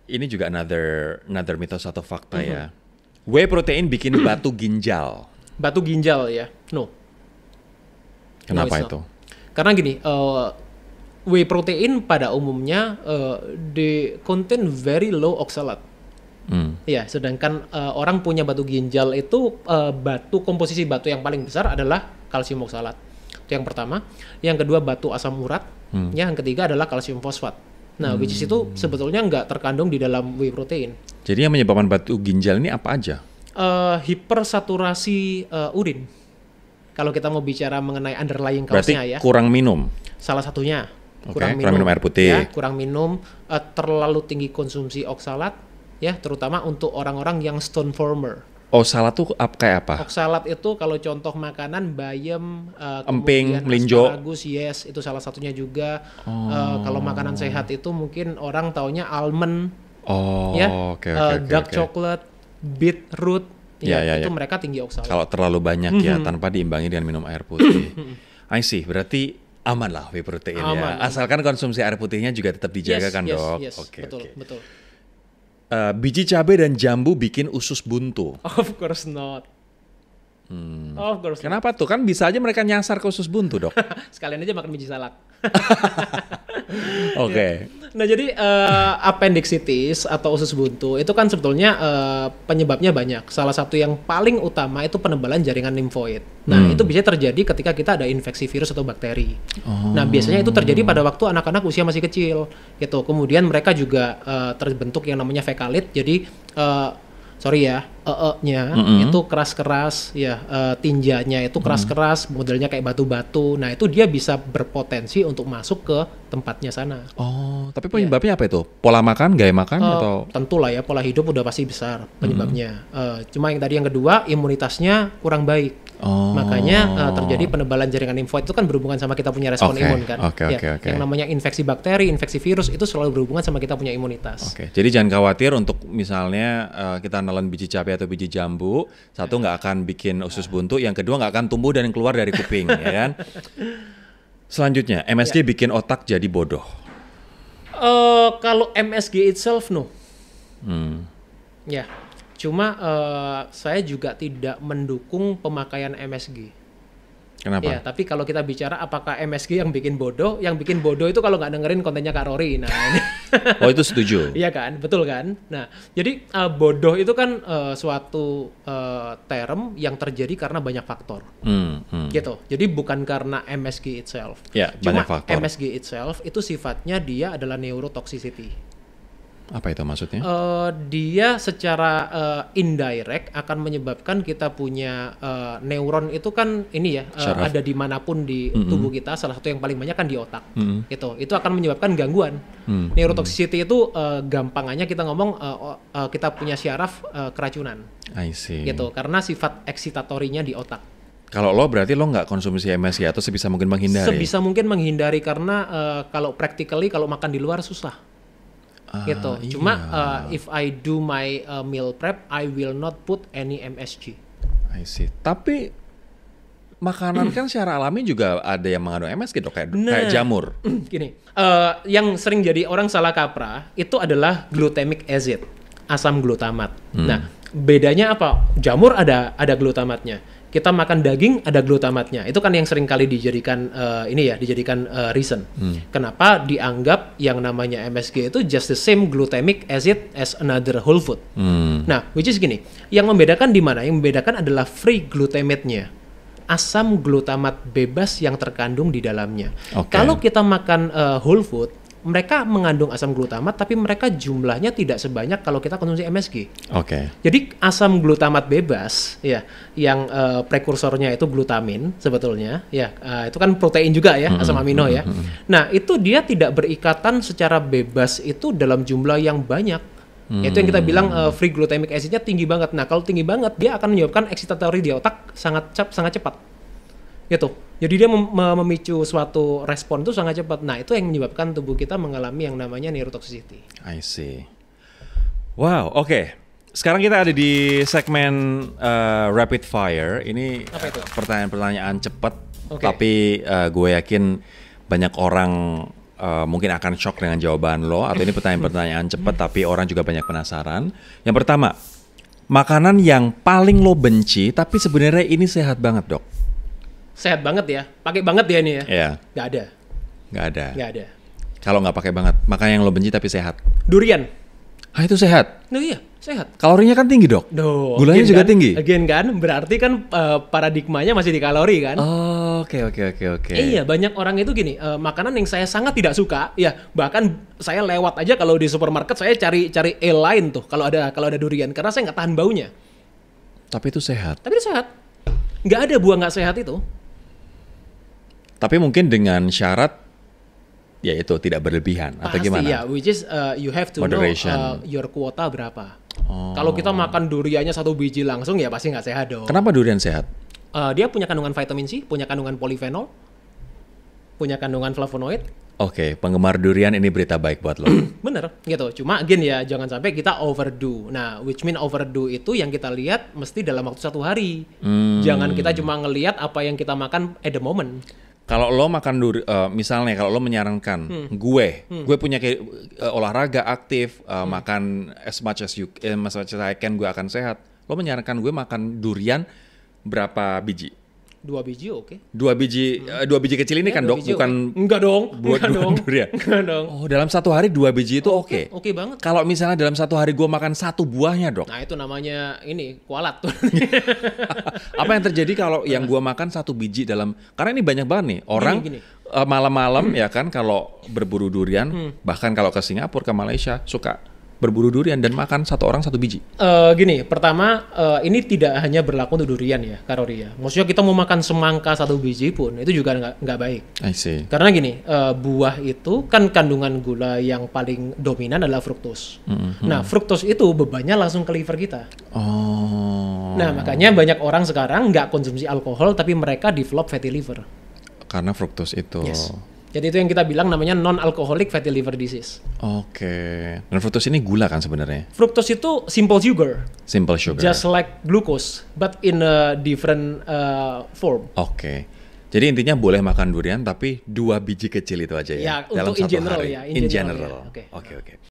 ini juga another mitos atau fakta ya. Whey protein bikin batu ginjal. Batu ginjal ya? No. Kenapa No, itu? Karena gini, whey protein pada umumnya they contain very low oxalate. Ya, sedangkan orang punya batu ginjal itu komposisi batu yang paling besar adalah kalsium oksalat. Itu yang pertama. Yang kedua batu asam urat. Yang ketiga adalah kalsium fosfat. Nah, which is itu sebetulnya nggak terkandung di dalam whey protein. Jadi yang menyebabkan batu ginjal ini apa aja? Hipersaturasi urin. Kalau kita mau bicara mengenai underlying Berarti cause-nya ya. kurang minum. Salah satunya. Kurang minum air putih. Ya, kurang minum, terlalu tinggi konsumsi oksalat, ya, terutama untuk orang-orang yang stone former. Oksalat tuh kayak apa? Oksalat itu kalau contoh makanan bayam, Emping, kemudian melinjo. asparagus, yes, itu salah satunya juga. Kalau makanan sehat itu mungkin orang taunya almond, ya, dark chocolate, beetroot, itu mereka tinggi oksalat. Kalau terlalu banyak ya, tanpa diimbangi dengan minum air putih. I see, berarti aman lah whey protein ya. Asalkan konsumsi air putihnya juga tetap dijaga kan dok? Yes, betul. Biji cabai dan jambu bikin usus buntu. Of course not. Of course. Kenapa tuh? Kan bisa aja mereka nyasar ke usus buntu dok. Sekalian aja makan biji salak. Oke. Nah jadi appendicitis atau usus buntu itu kan sebetulnya penyebabnya banyak. Salah satu yang paling utama itu penebalan jaringan limfoid. Nah itu bisa terjadi ketika kita ada infeksi virus atau bakteri. Nah biasanya itu terjadi pada waktu anak-anak usia masih kecil gitu. Kemudian mereka juga terbentuk yang namanya fekalit. Jadi itu keras-keras ya, tinjanya itu keras-keras, modelnya kayak batu-batu. Nah itu dia bisa berpotensi untuk masuk ke tempatnya sana. Oh, tapi penyebabnya apa itu? Pola makan, gaya makan atau? Tentulah ya, pola hidup udah pasti besar penyebabnya. Cuma yang tadi yang kedua, imunitasnya kurang baik. Makanya terjadi penebalan jaringan limfoid itu kan berhubungan sama kita punya respon imun kan. Yang namanya infeksi bakteri, infeksi virus itu selalu berhubungan sama kita punya imunitas. Jadi jangan khawatir untuk misalnya kita nelan biji cabai atau biji jambu, satu nggak akan bikin usus buntu, yang kedua nggak akan tumbuh dan keluar dari kuping, ya kan? Selanjutnya, MSG bikin otak jadi bodoh. Kalau MSG itself no. Ya. Cuma saya juga tidak mendukung pemakaian MSG. Kenapa? Ya, tapi kalau kita bicara apakah MSG yang bikin bodoh itu kalau nggak dengerin kontennya Kak Rory. Nah, ini. Oh itu setuju? Iya kan, betul kan? Nah, jadi bodoh itu kan suatu term yang terjadi karena banyak faktor. Gitu. Jadi bukan karena MSG itself. Ya, cuma banyak faktor. MSG itself itu sifatnya dia adalah neurotoxicity. Apa itu maksudnya? Dia secara indirect akan menyebabkan kita punya neuron itu kan ini ya ada dimanapun di tubuh kita, salah satu yang paling banyak kan di otak. Gitu. Itu akan menyebabkan gangguan. Neurotoxicity itu gampangannya kita ngomong kita punya syaraf keracunan. I see. Gitu. Karena sifat eksitatorinya di otak. Kalau lo berarti lo nggak konsumsi MSG atau sebisa mungkin menghindari? Sebisa mungkin menghindari karena kalau practically kalau makan di luar susah. Gitu. Cuma if I do my meal prep, I will not put any MSG. I see. Tapi makanan kan secara alami juga ada yang mengandung MSG dok, kayak jamur. Gini, yang sering jadi orang salah kaprah itu adalah glutamic acid, asam glutamat. Nah, bedanya apa? Jamur ada glutamatnya. Kita makan daging ada glutamatnya. Itu kan yang sering kali dijadikan reason. Kenapa dianggap yang namanya MSG itu just the same glutamic acid as another whole food. Nah, which is gini, yang membedakan di mana? Yang membedakan adalah free glutamate-nya. Asam glutamat bebas yang terkandung di dalamnya. Kalau kita makan whole food, mereka mengandung asam glutamat, tapi mereka jumlahnya tidak sebanyak kalau kita konsumsi MSG. Jadi asam glutamat bebas, ya, yang prekursornya itu glutamin sebetulnya, ya, itu kan protein juga ya, asam amino ya. Nah itu dia tidak berikatan secara bebas itu dalam jumlah yang banyak. Itu yang kita bilang free glutamic acidnya tinggi banget. Nah kalau tinggi banget dia akan menyebabkan excitatory di otak sangat cepat. Gitu. Jadi dia memicu suatu respon itu sangat cepat. Nah, itu yang menyebabkan tubuh kita mengalami yang namanya neurotoxicity. I see. Wow, oke. Sekarang kita ada di segmen rapid fire. Ini pertanyaan-pertanyaan cepat, tapi gue yakin banyak orang mungkin akan shock dengan jawaban lo, atau ini pertanyaan-pertanyaan cepat tapi orang juga banyak penasaran. Yang pertama, makanan yang paling lo benci tapi sebenarnya ini sehat banget, Dok. Sehat banget ya, pakai banget ya ini ya. Iya. Nggak ada. Nggak ada. Kalau nggak pakai banget, makanan yang lo benci tapi sehat. Durian. Ah, itu sehat. Nah iya, sehat. Kalorinya kan tinggi, Dok. Gulanya juga tinggi. Again kan, berarti kan paradigmanya masih di kalori kan. Oh, oke. Iya, banyak orang itu gini, makanan yang saya sangat tidak suka, ya bahkan saya lewat aja kalau di supermarket saya cari lain tuh kalau ada durian karena saya nggak tahan baunya. Tapi itu sehat. Tapi itu sehat. Nggak ada buah nggak sehat itu. Tapi mungkin dengan syarat ya itu tidak berlebihan atau Pasti gimana? ya, which is you have to Moderation. know your kuota berapa. Kalau kita makan duriannya 1 biji langsung ya pasti nggak sehat dong. Kenapa durian sehat? Dia punya kandungan vitamin C, punya kandungan polifenol, punya kandungan flavonoid. Oke, penggemar durian ini berita baik buat lo. Bener, gitu. Cuma again ya, jangan sampai kita overdo. Nah, which mean overdo itu yang kita lihat mesti dalam waktu 1 hari. Jangan kita cuma ngelihat apa yang kita makan at the moment. Kalau lo makan misalnya kalau lo menyarankan gue punya olahraga aktif, makan as much as I can, gue akan sehat. Lo menyarankan gue makan durian berapa biji? 2 biji oke. 2 biji kecil ini kan, Dok, bukan enggak dong. buat durian. Enggak dong. Oh, dalam 1 hari 2 biji itu oke. Oke banget. Kalau misalnya dalam 1 hari gue makan 1 buahnya, Dok. Nah, itu namanya ini kualat tuh. Apa yang terjadi kalau yang gue makan 1 biji karena ini banyak banget nih orang Gini. malam-malam ya kan kalau berburu durian, bahkan kalau ke Singapura, ke Malaysia suka berburu durian dan makan 1 orang 1 biji. Gini, pertama ini tidak hanya berlaku untuk durian ya, Karori ya. Maksudnya kita mau makan semangka 1 biji pun itu juga nggak baik. I see. Karena gini, buah itu kan kandungan gula yang paling dominan adalah fruktos. Nah, fruktos itu bebannya langsung ke liver kita. Oh. Nah, makanya banyak orang sekarang nggak konsumsi alkohol tapi mereka develop fatty liver. Karena fruktos itu. Yes. Jadi itu yang kita bilang namanya non-alcoholic fatty liver disease. Oke. Dan fruktos ini gula kan sebenarnya? Fruktos itu simple sugar. Simple sugar. Just like glucose, but in a different form. Oke. Jadi intinya boleh makan durian tapi 2 biji kecil itu aja ya? Ya, dalam untuk in 1 general hari. ya. In general. Ya. Oke. Oke.